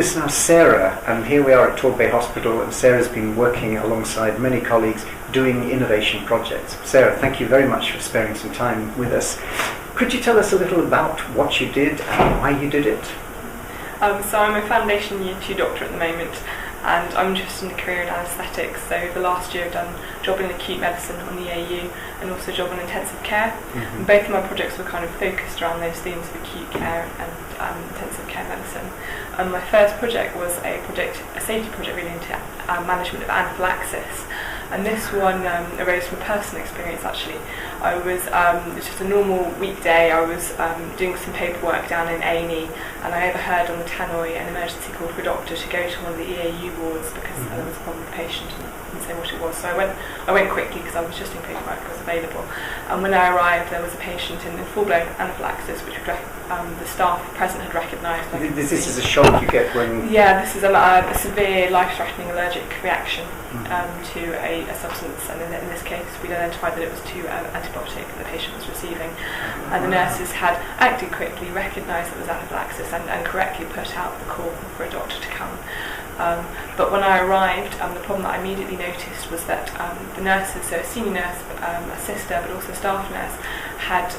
this now, Sarah, and here we are at Torbay Hospital, and Sarah's been working alongside many colleagues doing innovation projects. Sarah, thank you very much for sparing some time with us. Could you tell us a little about what you did and why you did it? So I'm a foundation year 2 doctor at the moment, and I'm interested in the career in anaesthetics. So the last year I've done a job in acute medicine on the AU and also a job in intensive care. And both of my projects were kind of focused around those themes of acute care and intensive care medicine. And my first project was a safety project really into management of anaphylaxis. And this one arose from a personal experience actually. I was, it was just a normal weekday, I was doing some paperwork down in A&E, and I overheard on the tannoy an emergency call for a doctor to go to one of the EAU wards because there was a problem with the patient and say what it was. So I went quickly because I was just doing paperwork, I was available. And when I arrived there was a patient in full-blown anaphylaxis, which the staff present had recognised. This is a shock you get when... Yeah, this is a severe life-threatening allergic reaction to a substance, and in this case we'd identified that it was to antibiotic that the patient was receiving, and the nurses had acted quickly, recognised that it was anaphylaxis, and correctly put out the call for a doctor to come. But when I arrived, the problem that I immediately noticed was that the nurses, so a senior nurse, a sister, but also a staff nurse, had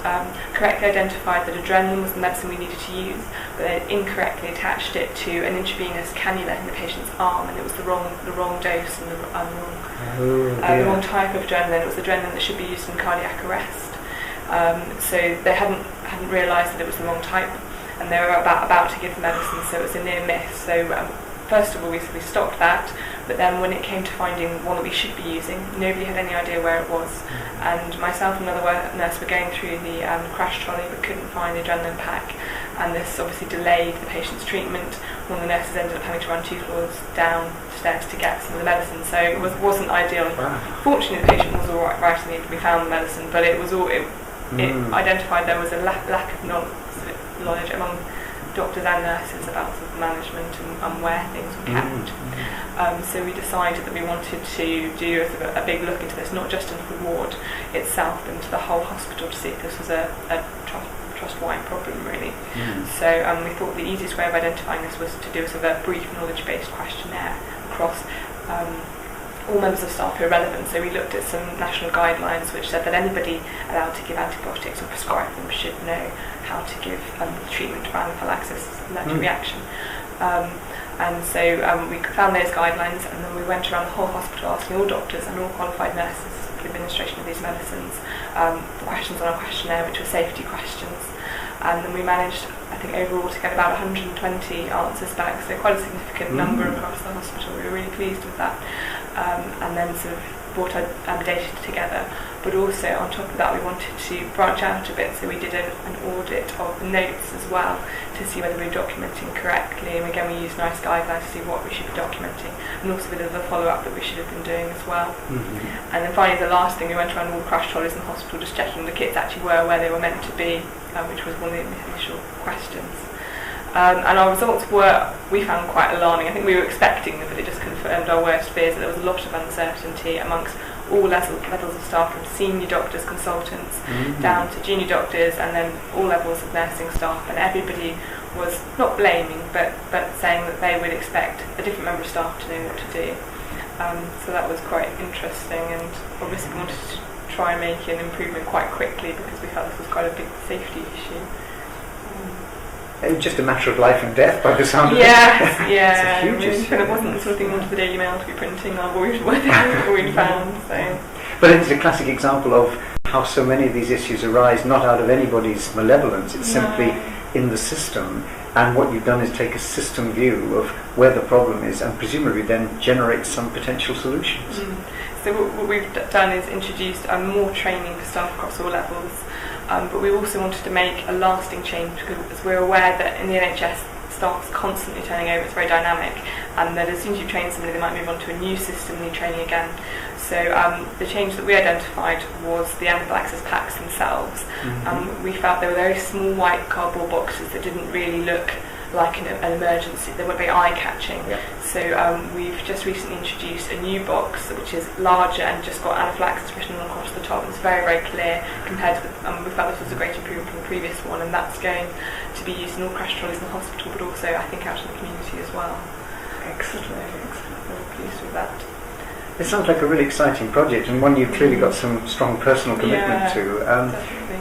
correctly identified that adrenaline was the medicine we needed to use, but they had incorrectly attached it to an intravenous cannula in the patient's arm, and it was the wrong dose and the wrong type of adrenaline. It was adrenaline that should be used in cardiac arrest. So they hadn't realised that it was the wrong type, and they were about to give the medicine, so it was a near miss. So first of all, we stopped that, but then when it came to finding one that we should be using, nobody had any idea where it was. And myself and another nurse were going through the crash trolley but couldn't find the adrenaline pack, and this obviously delayed the patient's treatment. One of the nurses ended up having to run 2 floors downstairs to get some of the medicine, so it wasn't ideal. Wow. Fortunately, the patient was all right in the end, we found the medicine, but it identified there was a lack of knowledge among doctors and nurses about sort of management and where things were kept. So we decided that we wanted to do a big look into this, not just into the ward itself, but into the whole hospital, to see if this was a trust-wide problem really. So we thought the easiest way of identifying this was to do a sort of a brief knowledge-based questionnaire across all members of staff who are relevant. So we looked at some national guidelines which said that anybody allowed to give antibiotics or prescribe them should know how to give treatment for anaphylaxis, allergic reaction. And so we found those guidelines, and then we went around the whole hospital asking all doctors and all qualified nurses for the administration of these medicines the questions on our questionnaire, which were safety questions. And then we managed, I think overall, to get about 120 answers back, so quite a significant number across the hospital. We were really pleased with that. And then sort of brought our data together, but also on top of that we wanted to branch out a bit, so we did an audit of the notes as well to see whether we were documenting correctly, and again we used NICE guidelines to see what we should be documenting, and also with the follow-up that we should have been doing as well. And then finally the last thing, we went around all the crash trolleys in the hospital just checking the kits actually were where they were meant to be, which was one of the initial questions. And our results we found quite alarming. I think we were expecting them, but it just confirmed our worst fears, that there was a lot of uncertainty amongst all levels of staff, from senior doctors, consultants, down to junior doctors, and then all levels of nursing staff, and everybody was not blaming, but saying that they would expect a different member of staff to know what to do. So that was quite interesting, and obviously we wanted to try and make an improvement quite quickly because we felt this was quite a big safety issue. Just a matter of life and death by the sound of it. Yeah. It's a huge issue. It wasn't the sort of thing we wanted the Daily Mail to be printing our voice what we'd found. So. But it's a classic example of how so many of these issues arise not out of anybody's malevolence, it's simply in the system, and what you've done is take a system view of where the problem is and presumably then generate some potential solutions. So what we've done is introduced more training for staff across all levels. But we also wanted to make a lasting change because we're aware that in the NHS staff is constantly turning over, it's very dynamic, and that as soon as you train somebody they might move on to a new system, new training again. So the change that we identified was the anaphylaxis packs themselves. We felt they were very small white cardboard boxes that didn't really look like an emergency. They won't be eye-catching. Yeah. So we've just recently introduced a new box which is larger and just got anaphylaxis written across the top. It's very, very clear compared to we felt this was a great improvement from the previous one, and that's going to be used in all crash trolleys in the hospital, but also I think out in the community as well. Excellent. Very pleased with that. It sounds like a really exciting project, and one you've clearly got some strong personal commitment to. Definitely.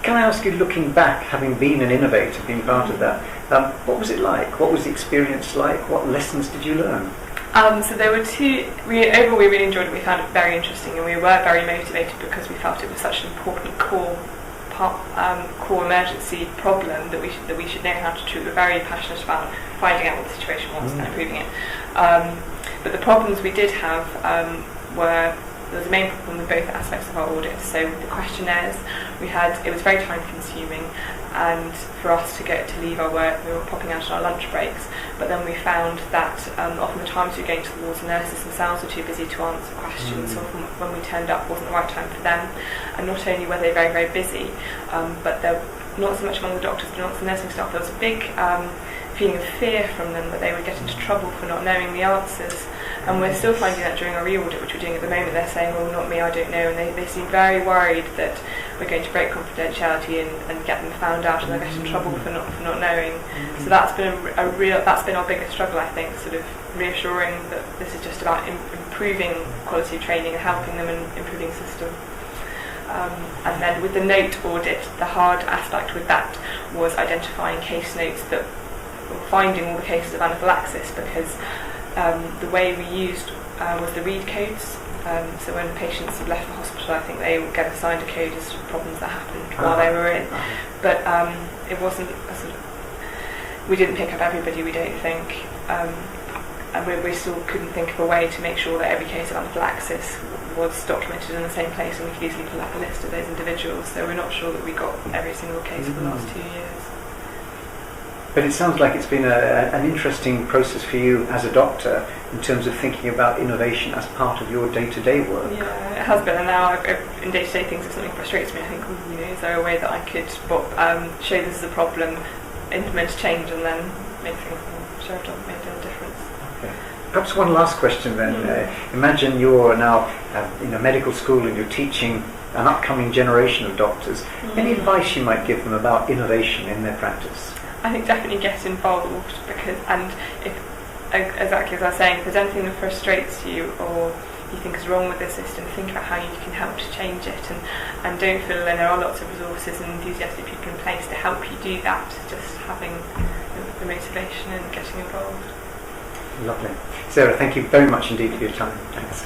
Can I ask you, looking back, having been an innovator, being part of that, what was it like? What was the experience like? What lessons did you learn? So there were two. Overall, we really enjoyed it. We found it very interesting, and we were very motivated because we felt it was such an important core emergency problem that we should know how to treat. We're very passionate about finding out what the situation was and improving it. But the problems we did have were. There was a main problem with both aspects of our audit. So the questionnaires it was very time consuming, and for us to leave our work, we were popping out on our lunch breaks. But then we found that often the times we were going to the wards, the nurses themselves were too busy to answer questions. So often when we turned up, wasn't the right time for them. And not only were they very, very busy, but there not so much among the doctors, but amongst the nursing staff, there was a big feeling of fear from them that they would get into trouble for not knowing the answers. And we're still finding that during our re-audit, which we're doing at the moment. They're saying, well, not me, I don't know, and they seem very worried that we're going to break confidentiality and get them found out and they'll get in trouble for not knowing. So that's been that's been our biggest struggle, I think, sort of reassuring that this is just about improving quality of training and helping them and improving the system. And then with the note audit, the hard aspect with that was identifying case notes finding all the cases of anaphylaxis, because the way we used was the read codes. So when patients had left the hospital, I think they would get assigned a code as to problems that happened while they were in. But it wasn't we didn't pick up everybody, we don't think. And we still couldn't think of a way to make sure that every case of anaphylaxis was documented in the same place, and we could easily pull up a list of those individuals. So we're not sure that we got every single case for the last 2 years. But it sounds like it's been an interesting process for you as a doctor in terms of thinking about innovation as part of your day-to-day work. Yeah, it has been, and now in day-to-day things, if something frustrates me, I think, is there a way that I could show this is a problem, implement a change, and then make things show I've made a difference. Okay. Perhaps one last question then. Imagine you're now in a medical school and you're teaching an upcoming generation of doctors. Any advice you might give them about innovation in their practice? I think definitely get involved, and if, exactly as I was saying, if there's anything that frustrates you or you think is wrong with the system, think about how you can help to change it, and don't feel alone. There are lots of resources and enthusiastic people in place to help you do that, just having the motivation and getting involved. Lovely. Sarah, thank you very much indeed for your time. Thanks.